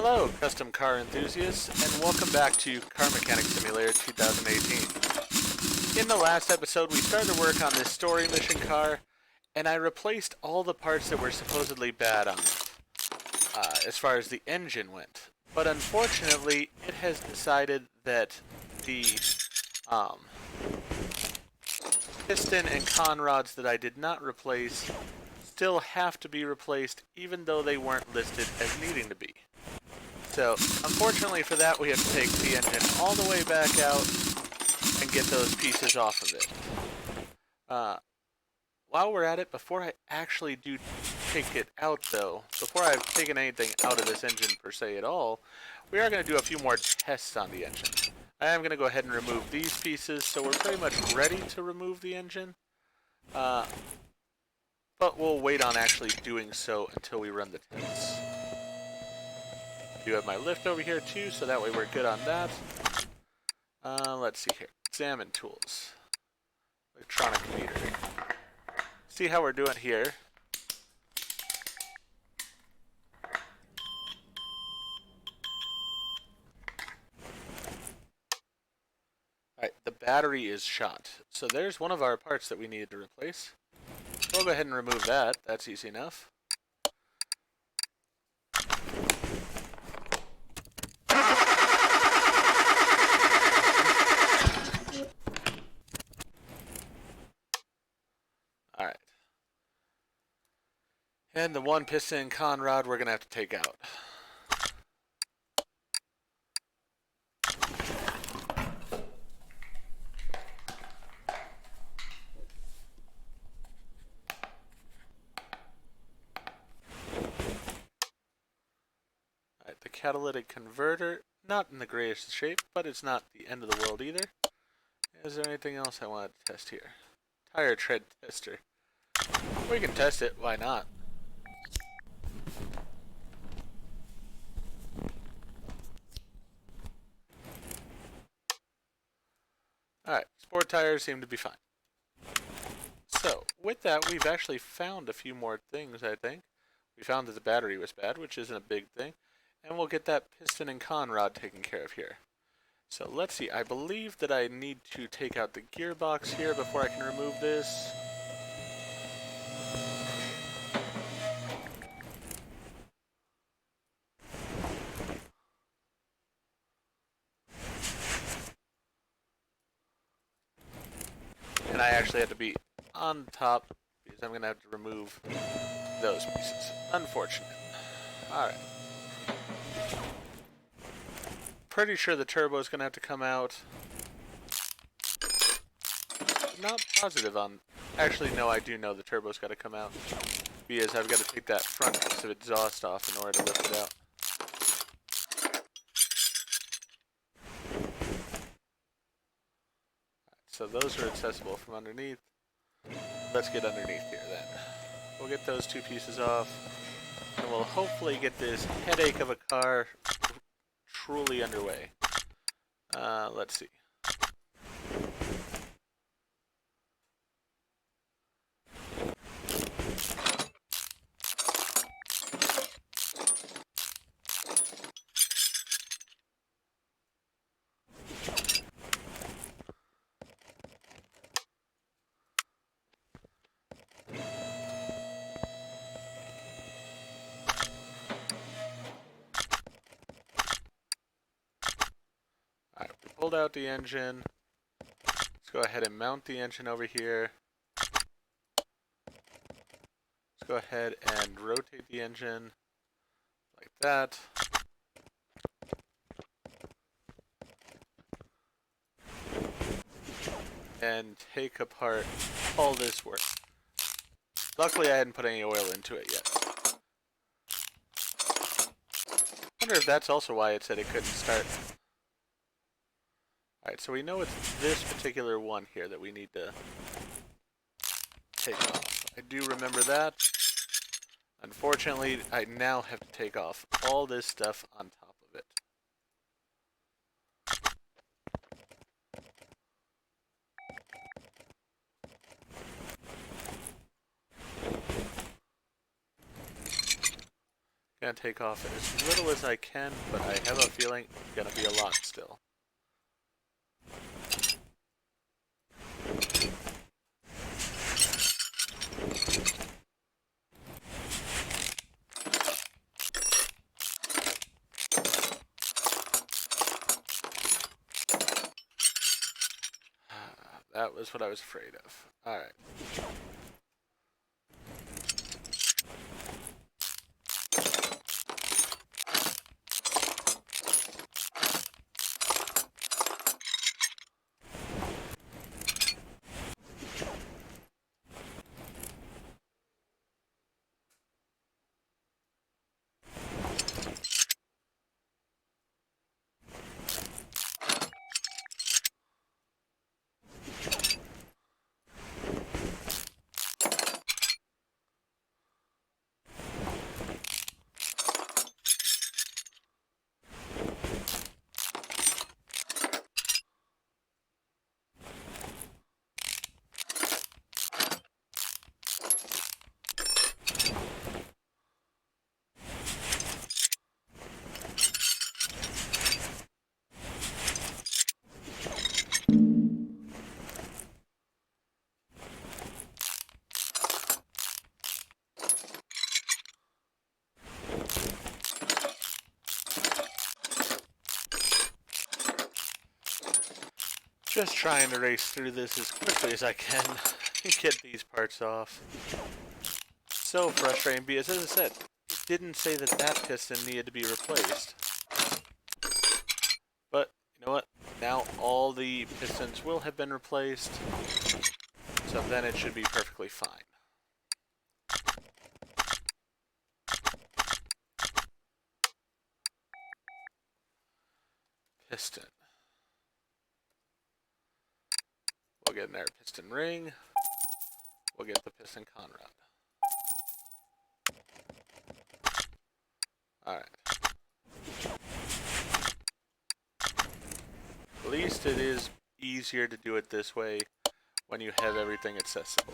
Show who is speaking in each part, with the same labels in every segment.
Speaker 1: Hello, custom car enthusiasts, and welcome back to Car Mechanic Simulator 2018. In the last episode, we started work on this story mission car, and I replaced all the parts that were supposedly bad on it, as far as the engine went. But unfortunately, it has decided that the piston and con rods that I did not replace still have to be replaced, even though they weren't listed as needing to be. So, unfortunately for that, we have to take the engine all the way back out and get those pieces off of it. While we're at it, before I actually do take it out though, before I've taken anything out of this engine per se at all, we are going to do a few more tests on the engine. I am going to go ahead and remove these pieces, so we're pretty much ready to remove the engine. But we'll wait on actually doing so until we run the tests. I do have my lift over here too, so that way we're good on that. Let's see here. Examine tools. Electronic meter. See how we're doing here. Alright, the battery is shot. So there's one of our parts that we needed to replace. We'll go ahead and remove that. That's easy enough. Alright. And the one piston and con rod we're going to have to take out. Alright, the catalytic converter, not in the greatest shape, but it's not the end of the world either. Is there anything else I want to test here? Tire tread tester. We can test it, why not? Alright, sport tires seem to be fine. So, with that, we've actually found a few more things, I think. We found that the battery was bad, which isn't a big thing. And we'll get that piston and con rod taken care of here. So, let's see. I believe that I need to take out the gearbox here before I can remove this. And I actually have to be on top because I'm going to have to remove those pieces. Unfortunate. Alright. Pretty sure the turbo is going to have to come out. Not positive on... Actually, no, I do know the turbo's got to come out. Because I've got to take that front piece of exhaust off in order to lift it out. So those are accessible from underneath. Let's get underneath here then. We'll get those two pieces off. And we'll hopefully get this headache of a car truly underway. Let's see. Pulled out the engine. Let's go ahead and mount the engine over here. Let's go ahead and rotate the engine like that. And take apart all this work. Luckily I hadn't put any oil into it yet. I wonder if that's also why it said it couldn't start. Alright, so we know it's this particular one here that we need to take off. I do remember that. Unfortunately, I now have to take off all this stuff on top of it. gonna take off as little as I can, but I have a feeling it's gonna be a lot still. That was what I was afraid of. Alright. Just trying to race through this as quickly as I can and get these parts off. So frustrating because, as I said, it didn't say that that piston needed to be replaced. But, you know what? Now all the pistons will have been replaced, so then it should be perfectly fine. Piston. We'll get an air piston ring. We'll get the piston conrod. Alright. At least it is easier to do it this way when you have everything accessible.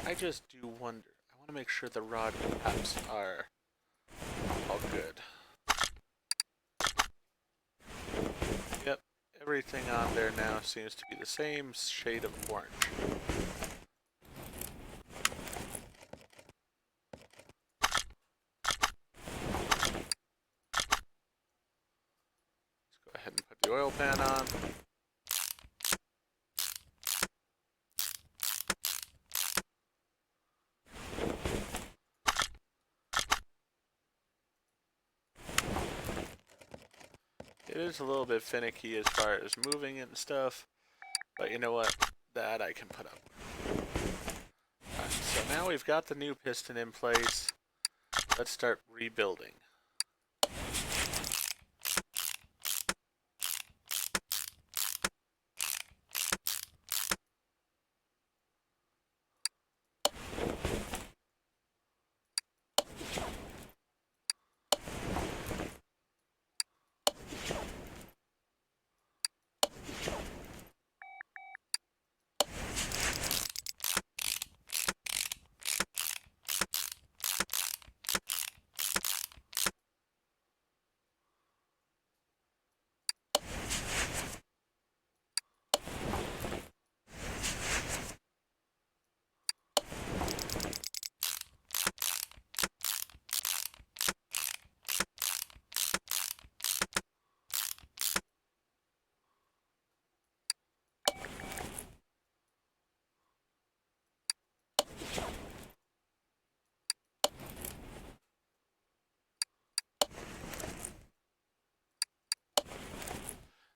Speaker 1: I just do wonder. I want to make sure the rod caps are all good. Yep, everything on there now seems to be the same shade of orange. Let's go ahead and put the oil pan on. It is a little bit finicky as far as moving and stuff, but you know what? That I can put up. Alright, so now we've got the new piston in place. Let's start rebuilding.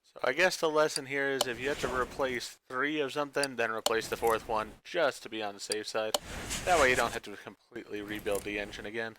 Speaker 1: So I guess the lesson here is if you have to replace 3 of something, then replace the 4th one, just to be on the safe side. That way you don't have to completely rebuild the engine again.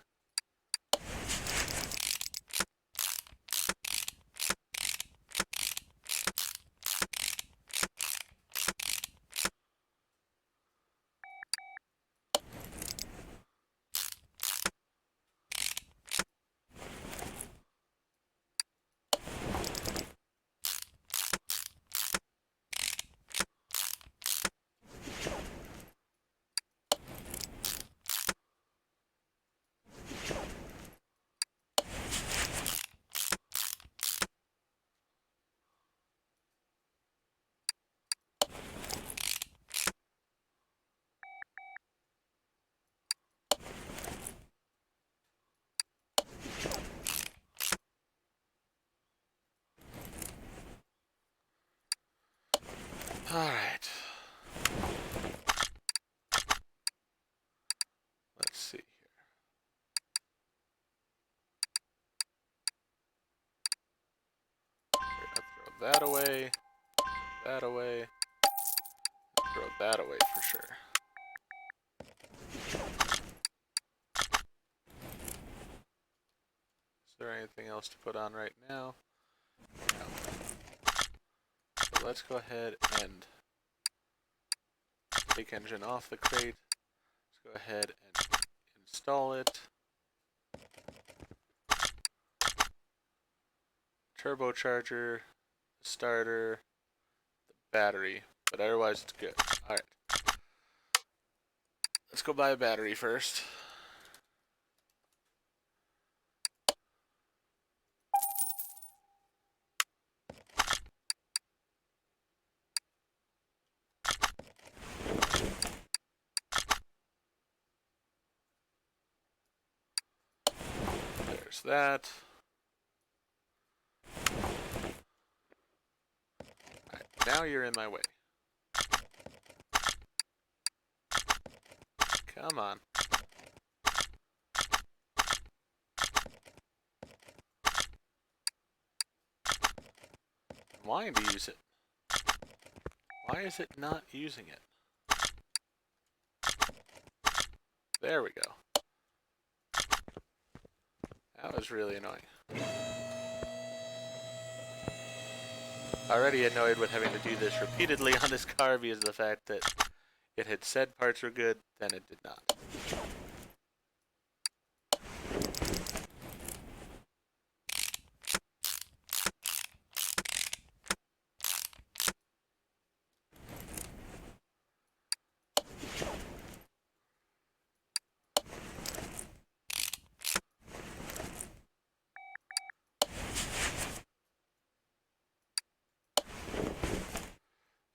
Speaker 1: Alright. Let's see here. We're gonna throw that away, that away, throw that away for sure. Is there anything else to put on right now? No. So let's go ahead and take engine off the crate. Let's go ahead and install it. Turbocharger, the starter, the battery, but otherwise it's good. Alright. Let's go buy a battery first. There's that. Alright, now you're in my way. Come on. I'm wanting to use it. Why is it not using it? There we go. That was really annoying. Already annoyed with having to do this repeatedly on this car because of the fact that it had said parts were good, then it did not.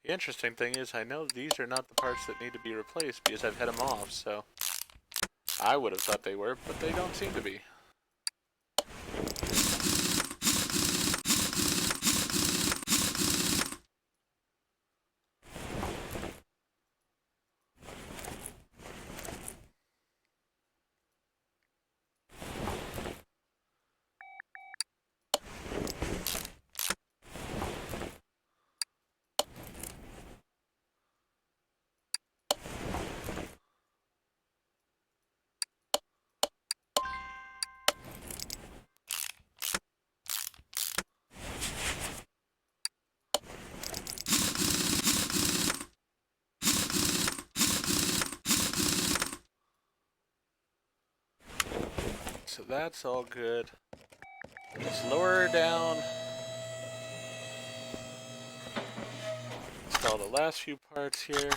Speaker 1: The interesting thing is I know these are not the parts that need to be replaced because I've had them off, so I would have thought they were, but they don't seem to be. So that's all good. Let's lower her down. Install the last few parts here.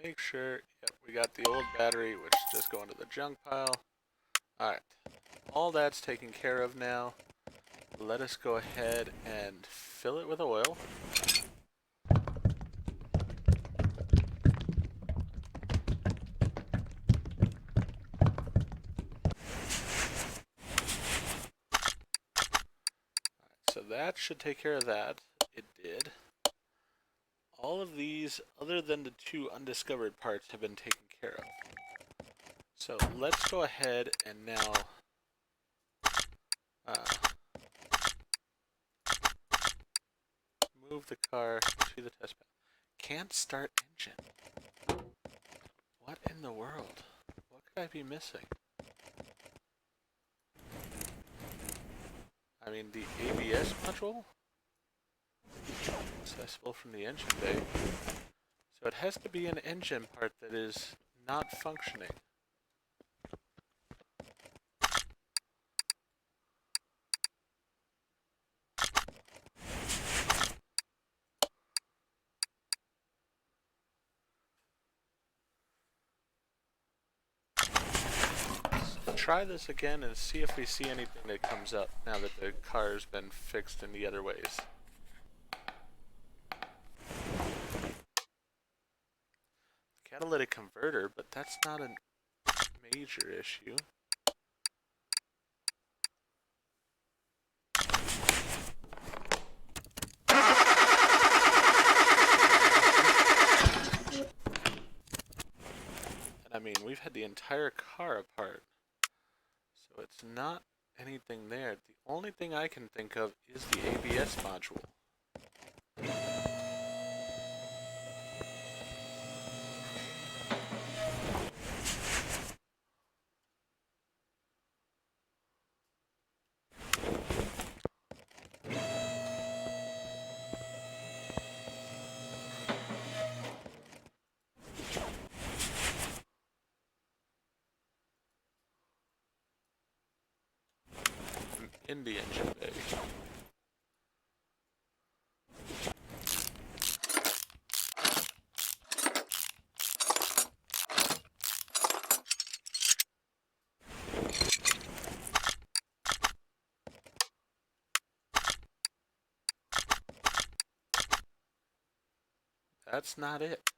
Speaker 1: Make sure, yep, we got the old battery, which is just going to the junk pile. Alright, all that's taken care of now. Let us go ahead and fill it with oil. So that should take care of that. It did. All of these, other than the two undiscovered parts, have been taken care of. So let's go ahead and now move the car to the test bed. Can't start engine. What in the world? What could I be missing? I mean, the ABS module? Accessible from the engine bay. So it has to be an engine part that is not functioning. try this again and see if we see anything that comes up now that the car's been fixed in the other ways. Catalytic converter, but that's not a major issue. And I mean, we've had the entire car apart, so it's not anything there. The only thing I can think of is the ABS module. In the engine bay. That's not it.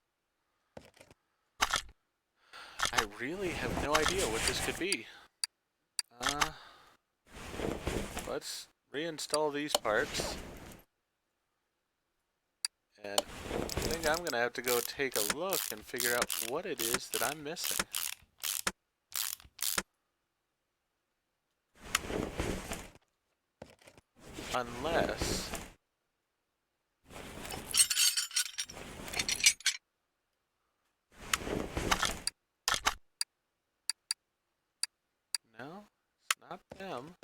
Speaker 1: I really have no idea what this could be. Let's reinstall these parts. And I think I'm going to have to go take a look and figure out what it is that I'm missing. Unless... No, it's not them.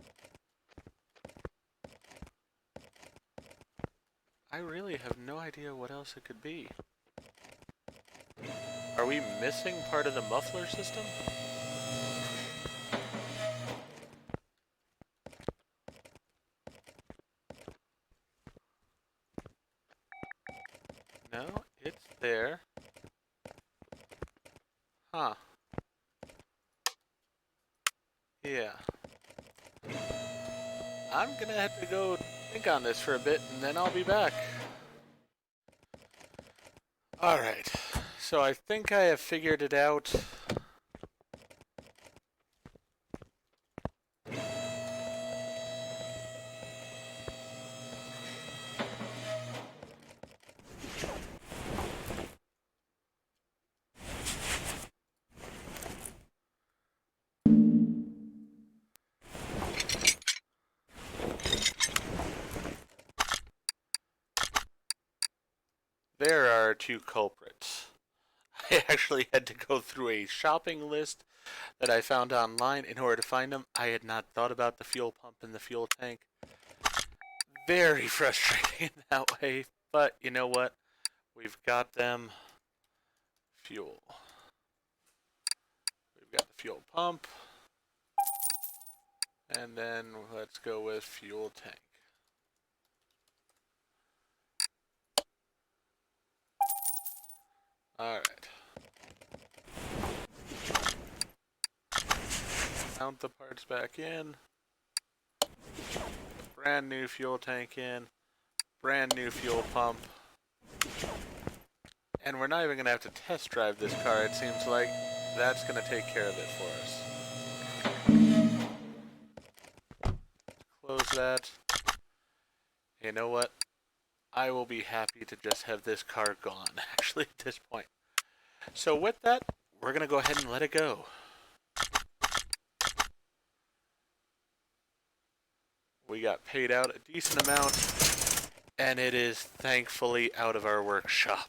Speaker 1: I really have no idea what else it could be. Are we missing part of the muffler system? No, it's there. Huh. Yeah. I'm gonna have to go think on this for a bit, and then I'll be back. Alright, so I think I have figured it out. There are two culprits. I actually had to go through a shopping list that I found online in order to find them. I had not thought about the fuel pump and the fuel tank. Very frustrating that way, but you know what? We've got them. Fuel. We've got the fuel pump. And then let's go with fuel tank. Alright. Mount the parts back in. Brand new fuel tank in. Brand new fuel pump. And we're not even going to have to test drive this car, it seems like. That's going to take care of it for us. Close that. You know what? I will be happy to just have this car gone, actually, at this point. So with that, we're going to go ahead and let it go. We got paid out a decent amount, and it is thankfully out of our workshop.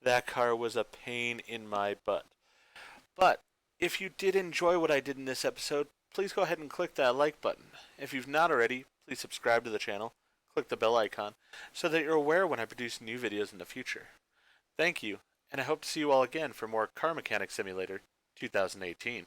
Speaker 1: That car was a pain in my butt. But if you did enjoy what I did in this episode, please go ahead and click that like button. If you've not already, please subscribe to the channel, click the bell icon, so that you're aware when I produce new videos in the future. Thank you, and I hope to see you all again for more Car Mechanic Simulator 2018.